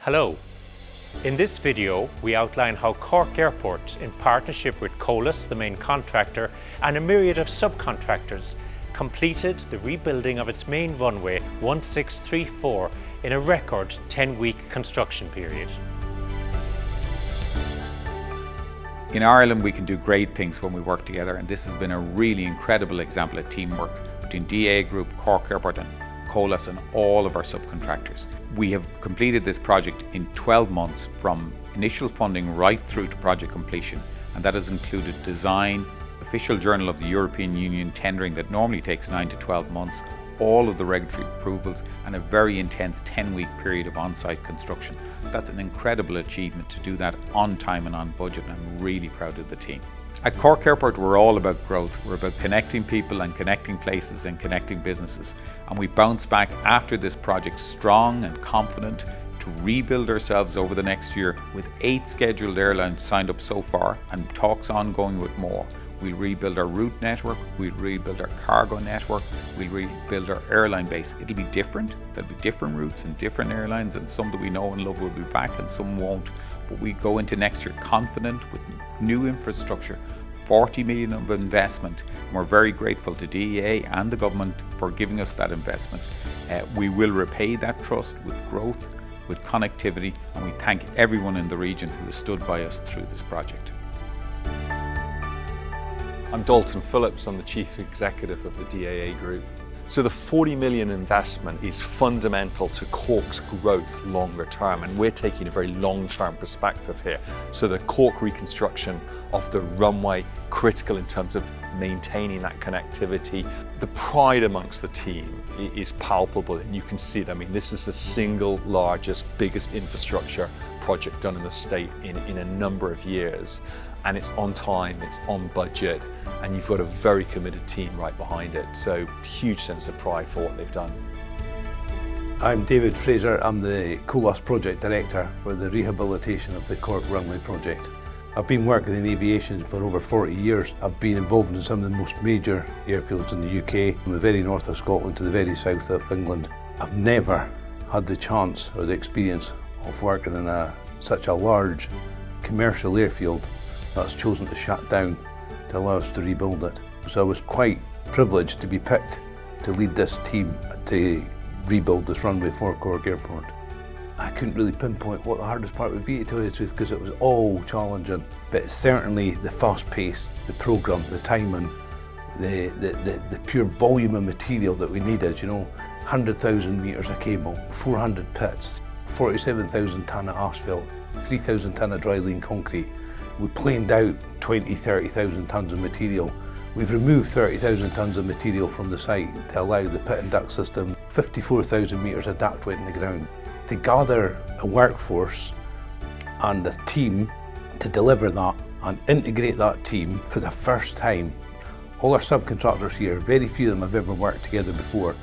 Hello. In this video, we outline how Cork Airport, in partnership with Colas, the main contractor, and a myriad of subcontractors, completed the rebuilding of its main runway 1634 in a record 10-week construction period. In Ireland, we can do great things when we work together, and this has been a really incredible example of teamwork between DAA Group, Cork Airport and Colas and all of our subcontractors. We have completed this project in 12 months from initial funding right through to project completion, and that has included design, official journal of the European Union tendering that normally takes 9 to 12 months, all of the regulatory approvals, and a very intense 10-week period of on-site construction. So that's an incredible achievement to do that on time and on budget, and I'm really proud of the team. At Cork Airport, we're all about growth. We're about connecting people and connecting places and connecting businesses. And we bounce back after this project strong and confident to rebuild ourselves over the next year with 8 scheduled airlines signed up so far and talks ongoing with more. We'll rebuild our route network, we'll rebuild our cargo network, we'll rebuild our airline base. It'll be different. There'll be different routes and different airlines, and some that we know and love will be back and some won't. But we go into next year confident with new infrastructure, 40 million of investment, and we're very grateful to DEA and the government for giving us that investment. We will repay that trust with growth, with connectivity, and we thank everyone in the region who has stood by us through this project. I'm Dalton Phillips, I'm the Chief Executive of the DAA Group. So the 40 million investment is fundamental to Cork's growth longer term, and we're taking a very long-term perspective here. So the Cork reconstruction of the runway, critical in terms of maintaining that connectivity. The pride amongst the team is palpable, and you can see it. I mean, this is the single largest, biggest infrastructure project done in the state in a number of years. And it's on time, it's on budget, and you've got a very committed team right behind it. So huge sense of pride for what they've done. I'm David Fraser. I'm the Colas Project Director for the rehabilitation of the Cork Runway project. I've been working in aviation for over 40 years. I've been involved in some of the most major airfields in the UK, from the very north of Scotland to the very south of England. I've never had the chance or the experience of working in such a large commercial airfield that's chosen to shut down to allow us to rebuild it. So I was quite privileged to be picked to lead this team to rebuild this runway for Cork Airport. I couldn't really pinpoint what the hardest part would be, to tell you the truth, because it was all challenging. But certainly the fast pace, the programme, the timing, the pure volume of material that we needed, 100,000 metres of cable, 400 pits, 47,000 tonne of asphalt, 3,000 tonne of dry lean concrete. We planed out 30,000 tonnes of material. We've removed 30,000 tonnes of material from the site to allow the pit and duct system. 54,000 metres of duct went in the ground. To gather a workforce and a team to deliver that and integrate that team for the first time. All our subcontractors here, very few of them have ever worked together before,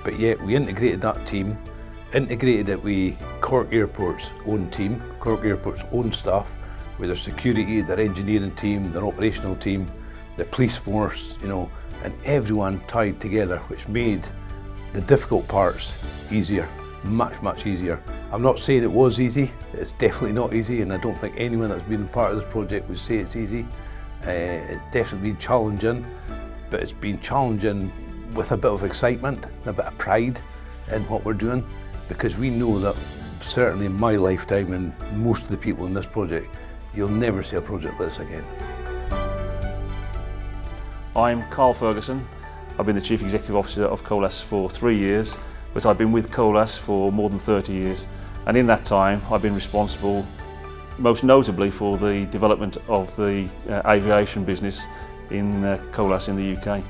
but yet we integrated that team, integrated it with Cork Airport's own team, Cork Airport's own staff, with their security, their engineering team, their operational team, their police force, and everyone tied together, which made the difficult parts easier, much easier. I'm not saying it was easy, it's definitely not easy, and I don't think anyone that's been part of this project would say it's easy. It's definitely been challenging, but it's been challenging with a bit of excitement, and a bit of pride in what we're doing, because we know that certainly in my lifetime and most of the people in this project, you'll never see a project like this again. I'm Carl Ferguson. I've been the Chief Executive Officer of Colas for 3 years, but I've been with Colas for more than 30 years. And in that time, I've been responsible, most notably, for the development of the aviation business in Colas in the UK.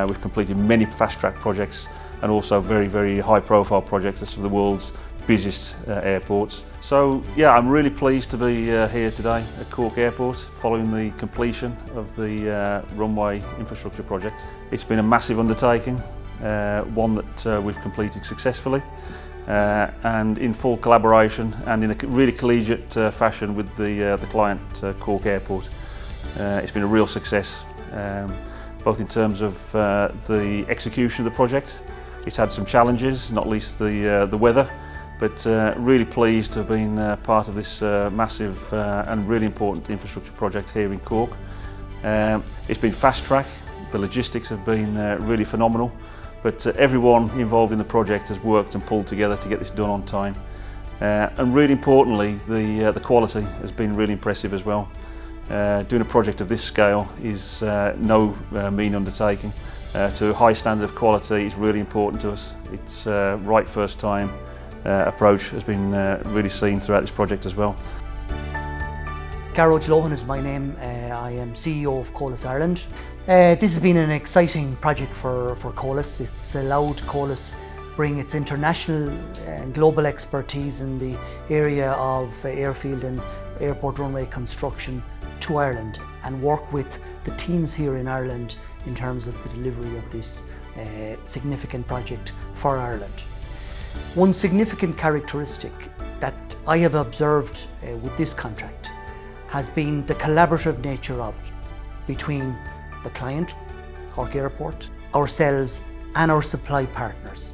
We've completed many fast-track projects and also very high-profile projects at some of the world's busiest airports. So yeah, I'm really pleased to be here today at Cork Airport following the completion of the runway infrastructure project. It's been a massive undertaking, one that we've completed successfully and in full collaboration and in a really collegiate fashion with the client, Cork Airport. It's been a real success, both in terms of the execution of the project. It's had some challenges, not least the weather, but really pleased to have been part of this massive and really important infrastructure project here in Cork. It's been fast track, the logistics have been really phenomenal, but everyone involved in the project has worked and pulled together to get this done on time. And really importantly, the quality has been really impressive as well. Doing a project of this scale is no mean undertaking. To a high standard of quality is really important to us. It's right first time approach has been really seen throughout this project as well. Garrod Lohan is my name. I am CEO of Colas Ireland. This has been an exciting project for Colas. It's allowed Colas bring its international and global expertise in the area of airfield and airport runway construction to Ireland and work with the teams here in Ireland in terms of the delivery of this significant project for Ireland. One significant characteristic that I have observed with this contract has been the collaborative nature of it between the client, Cork Airport, ourselves and our supply partners.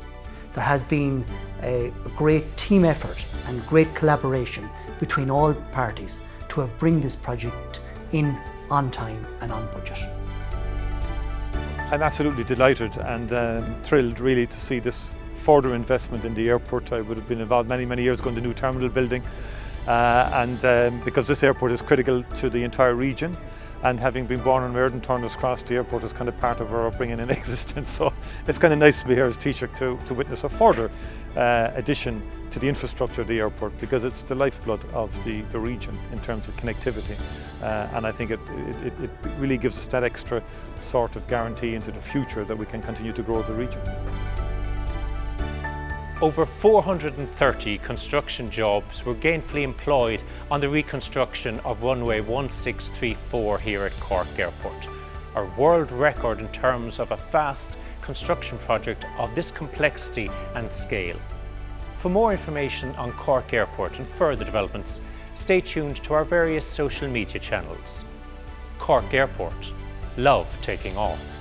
There has been a great team effort and great collaboration between all parties to have bring this project in on time and on budget. I'm absolutely delighted and thrilled really to see this further investment in the airport. I would have been involved many years ago in the new terminal building because this airport is critical to the entire region, and having been born and reared in Turner's Cross, the airport is kind of part of our upbringing and existence, so it's kind of nice to be here as Taoiseach to witness a further addition to the infrastructure of the airport, because it's the lifeblood of the region in terms of connectivity, and I think it really gives us that extra sort of guarantee into the future that we can continue to grow the region. Over 430 construction jobs were gainfully employed on the reconstruction of runway 1634 here at Cork Airport, a world record in terms of a fast construction project of this complexity and scale. For more information on Cork Airport and further developments, stay tuned to our various social media channels. Cork Airport, love taking off.